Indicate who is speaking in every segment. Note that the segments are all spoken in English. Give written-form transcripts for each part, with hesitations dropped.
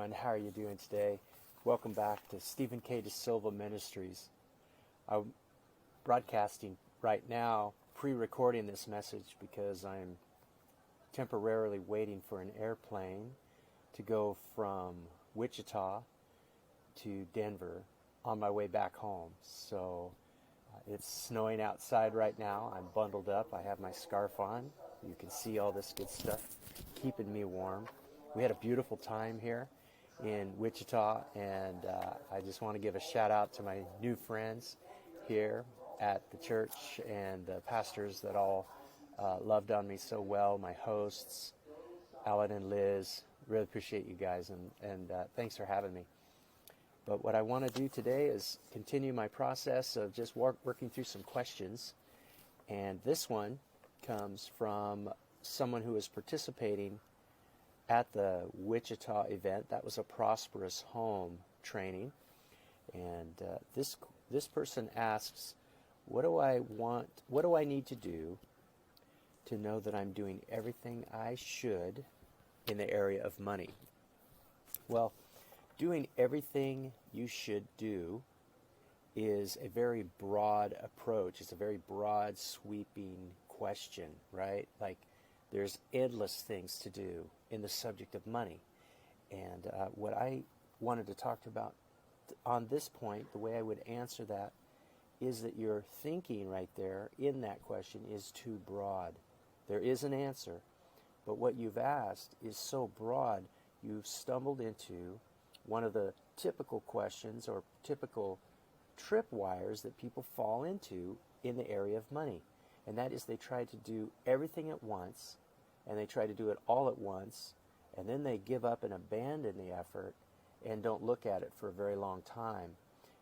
Speaker 1: everyone. How are you doing today? Welcome back to Stephen K. De Silva Ministries. I'm broadcasting right now, pre-recording this message because I'm temporarily waiting for an airplane to go from Wichita to Denver on my way back home. So it's snowing outside right now. I'm bundled up. I have my scarf on. You can see all this good stuff keeping me warm. We had a beautiful time here in Wichita, and I just want to give a shout out to my new friends here at the church and the pastors that all loved on me so well, my hosts, Alan and Liz. Really appreciate you guys, and thanks for having me. But what I want to do today is continue my process of just working through some questions. And this one comes from someone who is participating at the Wichita event. That was a Prosperous Home training. And this person asks, what do I need to do to know that I'm doing everything I should in the area of money? Well, doing everything you should do is a very broad approach. It's a very broad, sweeping question, right? Like, there's endless things to do in the subject of money. And what I wanted to talk about on this point, the way I would answer that, is that your thinking right there in that question is too broad. There is an answer, but what you've asked is so broad, you've stumbled into one of the typical questions or typical tripwires that people fall into in the area of money. And that is they try to do everything at once, and they try to do it all at once, and then they give up and abandon the effort and don't look at it for a very long time.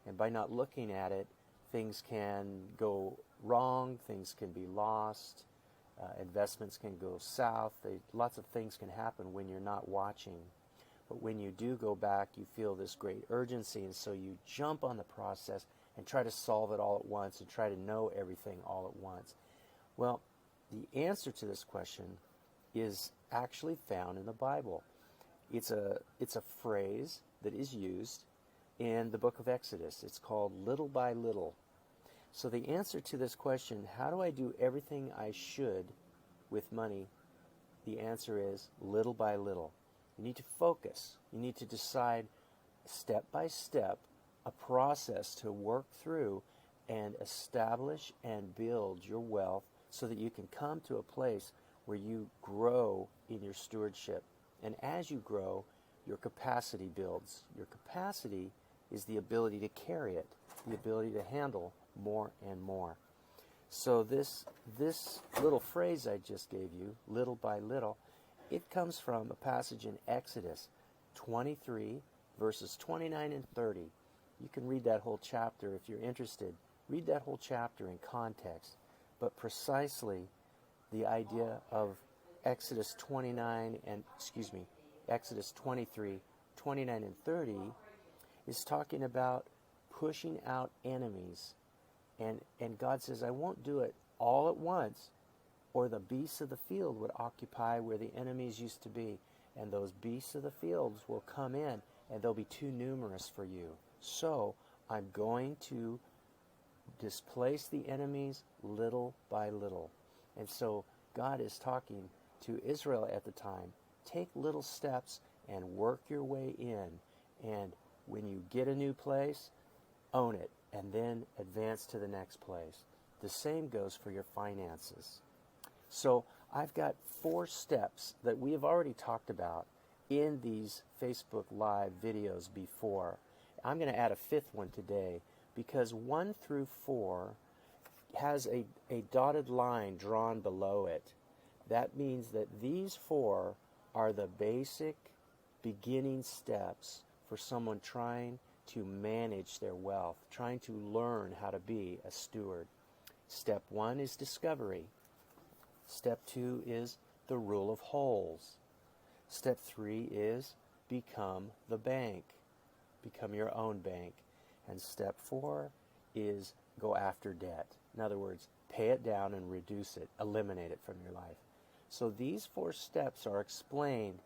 Speaker 1: And by not looking at it, things can go wrong, things can be lost, investments can go south, lots of things can happen when you're not watching. But when you do go back, you feel this great urgency, and so you jump on the process and try to solve it all at once and try to know everything all at once. Well, the answer to this question is actually found in the Bible. It's a phrase that is used in the book of Exodus. It's called little by little. So the answer to this question, how do I do everything I should with money? The answer is little by little. You need to focus. You need to decide step by step a process to work through and establish and build your wealth so that you can come to a place where you grow in your stewardship. And as you grow, your capacity builds. Your capacity is the ability to carry it, the ability to handle more and more. So this little phrase I just gave you, little by little, it comes from a passage in Exodus 23, verses 29 and 30. You can read that whole chapter if you're interested. Read that whole chapter in context. But precisely the idea of Exodus 23, 29 and 30 is talking about pushing out enemies. And God says, I won't do it all at once, or the beasts of the field would occupy where the enemies used to be. And those beasts of the fields will come in, and they'll be too numerous for you. So I'm going to displace the enemies little by little. And so God is talking to Israel at the time. Take little steps and work your way in. And when you get a new place, own it, and then advance to the next place. The same goes for your finances. So I've got 4 steps that we have already talked about in these Facebook Live videos before. I'm going to add a 5th one today because 1 through 4 has a dotted line drawn below it. That means that these 4 are the basic beginning steps for someone trying to manage their wealth, trying to learn how to be a steward. Step 1 is discovery. Step 2 is the rule of holes. Step 3 is become the bank. Become your own bank. And step 4 is go after debt. In other words, pay it down and reduce it, eliminate it from your life. So these 4 steps are explained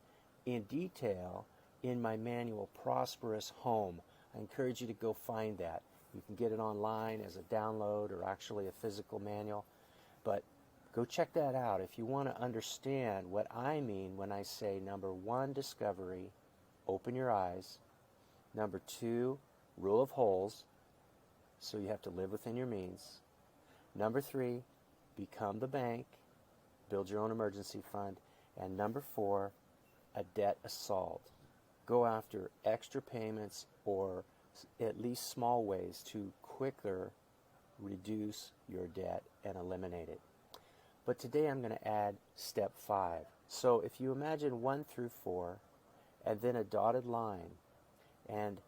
Speaker 1: in detail in my manual, Prosperous Home. I encourage you to go find that. You can get it online as a download or actually a physical manual. But go check that out if you want to understand what I mean when I say, number one, discovery, open your eyes. Number two, rule of holes, so you have to live within your means. Number three, become the bank, build your own emergency fund. And number four, a debt assault. Go after extra payments or at least small ways to quicker reduce your debt and eliminate it. But today I'm going to add step 5. So if you imagine 1 through 4 and then a dotted line, and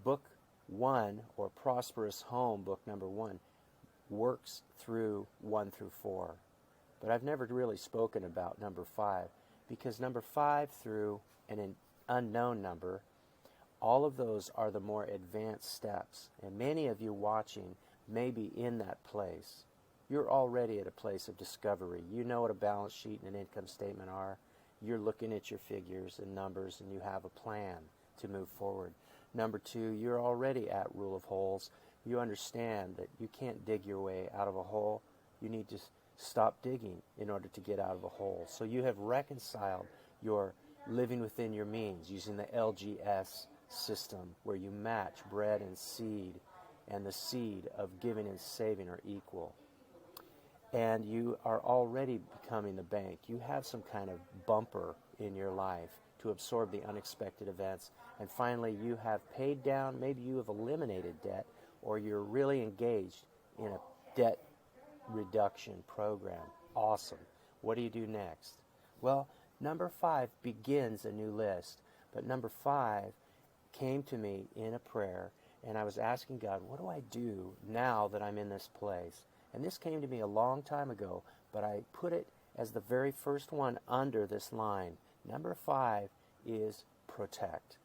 Speaker 1: book 1 or Prosperous Home, book number 1, works through 1 through 4. But I've never really spoken about number 5 because number 5 through an unknown number, all of those are the more advanced steps. And many of you watching may be in that place. You're already at a place of discovery. You know what a balance sheet and an income statement are. You're looking at your figures and numbers and you have a plan to move forward. Number 2, you're already at rule of holes. You understand that you can't dig your way out of a hole. You need to stop digging in order to get out of a hole. So you have reconciled your living within your means using the LGS system where you match bread and seed, and the seed of giving and saving are equal. And you are already becoming the bank. You have some kind of bumper in your life to absorb the unexpected events. And finally, you have paid down, maybe you have eliminated debt, or you're really engaged in a debt reduction program. Awesome. What do you do next? Well, number 5 begins a new list. But number 5 came to me in a prayer, and I was asking God, what do I do now that I'm in this place? And this came to me a long time ago, but I put it as the very first one under this line. Number 5 is protect.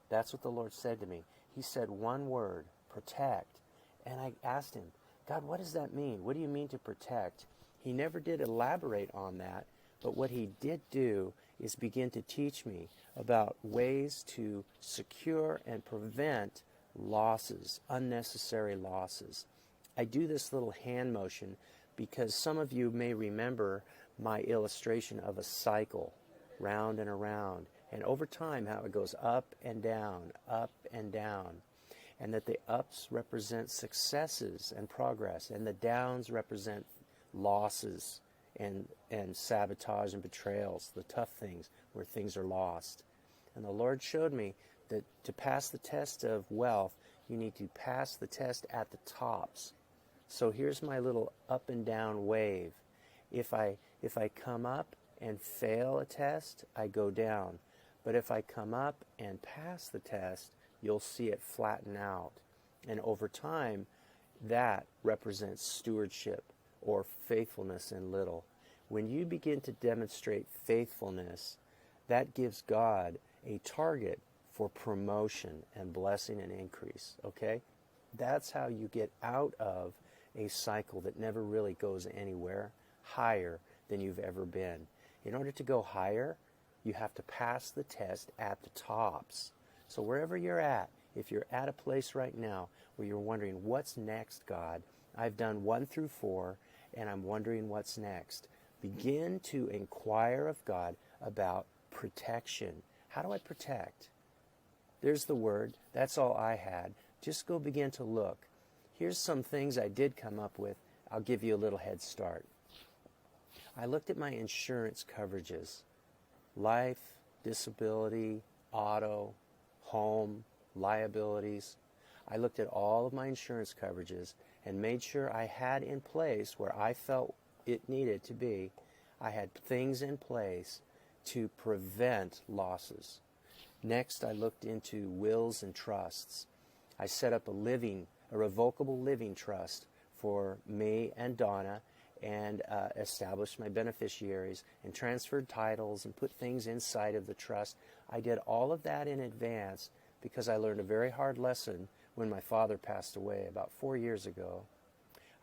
Speaker 1: That's what the Lord said to me. He said one word, protect. And I asked him, God, what does that mean? What do you mean to protect? He never did elaborate on that, but what he did do is begin to teach me about ways to secure and prevent losses, unnecessary losses. I do this little hand motion because some of you may remember my illustration of a cycle, round and around, and over time how it goes up and down, and that the ups represent successes and progress, and the downs represent losses and sabotage and betrayals, the tough things where things are lost. And the Lord showed me that to pass the test of wealth, you need to pass the test at the tops. So here's my little up and down wave. If I come up and fail a test, I go down. But if I come up and pass the test, you'll see it flatten out. And over time, that represents stewardship or faithfulness in little. When you begin to demonstrate faithfulness, that gives God a target for promotion and blessing and increase, okay? That's how you get out of a cycle that never really goes anywhere higher than you've ever been. In order to go higher, you have to pass the test at the tops. So wherever you're at, if you're at a place right now where you're wondering, what's next, God? I've done 1 through 4, and I'm wondering what's next. Begin to inquire of God about protection. How do I protect? There's the word. That's all I had. Just go begin to look. Here's some things I did come up with. I'll give you a little head start. I looked at my insurance coverages. Life, disability, auto, home, liabilities. I looked at all of my insurance coverages and made sure I had in place where I felt it needed to be. I had things in place to prevent losses. Next, I looked into wills and trusts. I set up a revocable living trust for me and Donna, and established my beneficiaries and transferred titles and put things inside of the trust. I did all of that in advance because I learned a very hard lesson when my father passed away about 4 years ago.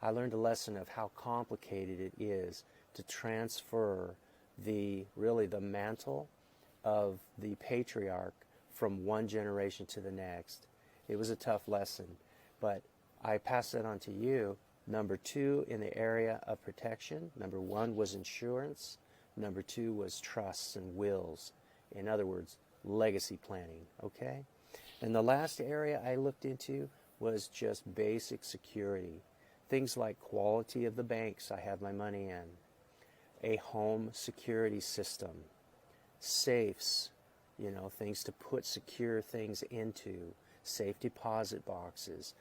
Speaker 1: I learned a lesson of how complicated it is to transfer the mantle of the patriarch from one generation to the next. It was a tough lesson, but I pass it on to you. Number 2 in the area of protection. Number 1 was insurance. Number 2 was trusts and wills. In other words, legacy planning, okay? And the last area I looked into was just basic security. Things like quality of the banks I have my money in, a home security system, safes, you know, things to put secure things into, safe deposit boxes,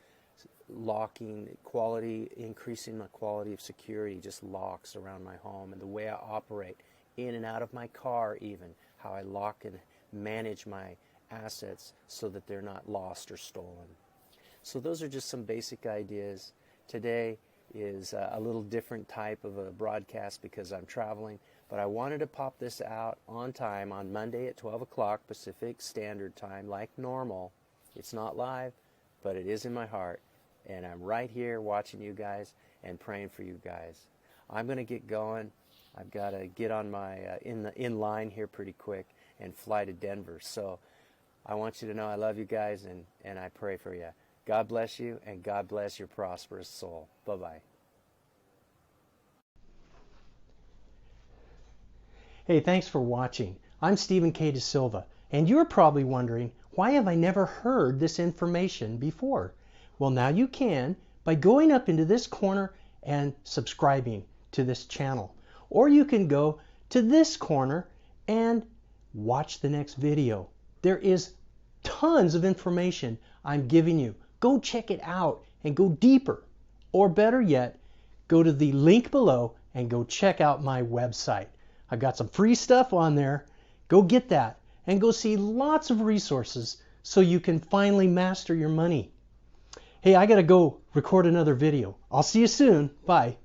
Speaker 1: locking quality, increasing my quality of security, just locks around my home, and the way I operate in and out of my car, even how I lock and manage my assets so that they're not lost or stolen. So those are just some basic ideas. Today is a little different type of a broadcast because I'm traveling, but I wanted to pop this out on time on Monday at 12 o'clock Pacific Standard Time like normal. It's not live, but it is in my heart, and I'm right here watching you guys and praying for you guys. I'm going to get going. I've got to get on my in line here pretty quick and fly to Denver. So I want you to know I love you guys, and I pray for you. God bless you, and God bless your prosperous soul. Bye-bye.
Speaker 2: Hey, thanks for watching. I'm Stephen K. De Silva, and you're probably wondering, why have I never heard this information before? Well, now you can by going up into this corner and subscribing to this channel. Or you can go to this corner and watch the next video. There is tons of information I'm giving you. Go check it out and go deeper. Or better yet, go to the link below and go check out my website. I've got some free stuff on there. Go get that and go see lots of resources so you can finally master your money. Hey, I gotta go record another video. I'll see you soon. Bye.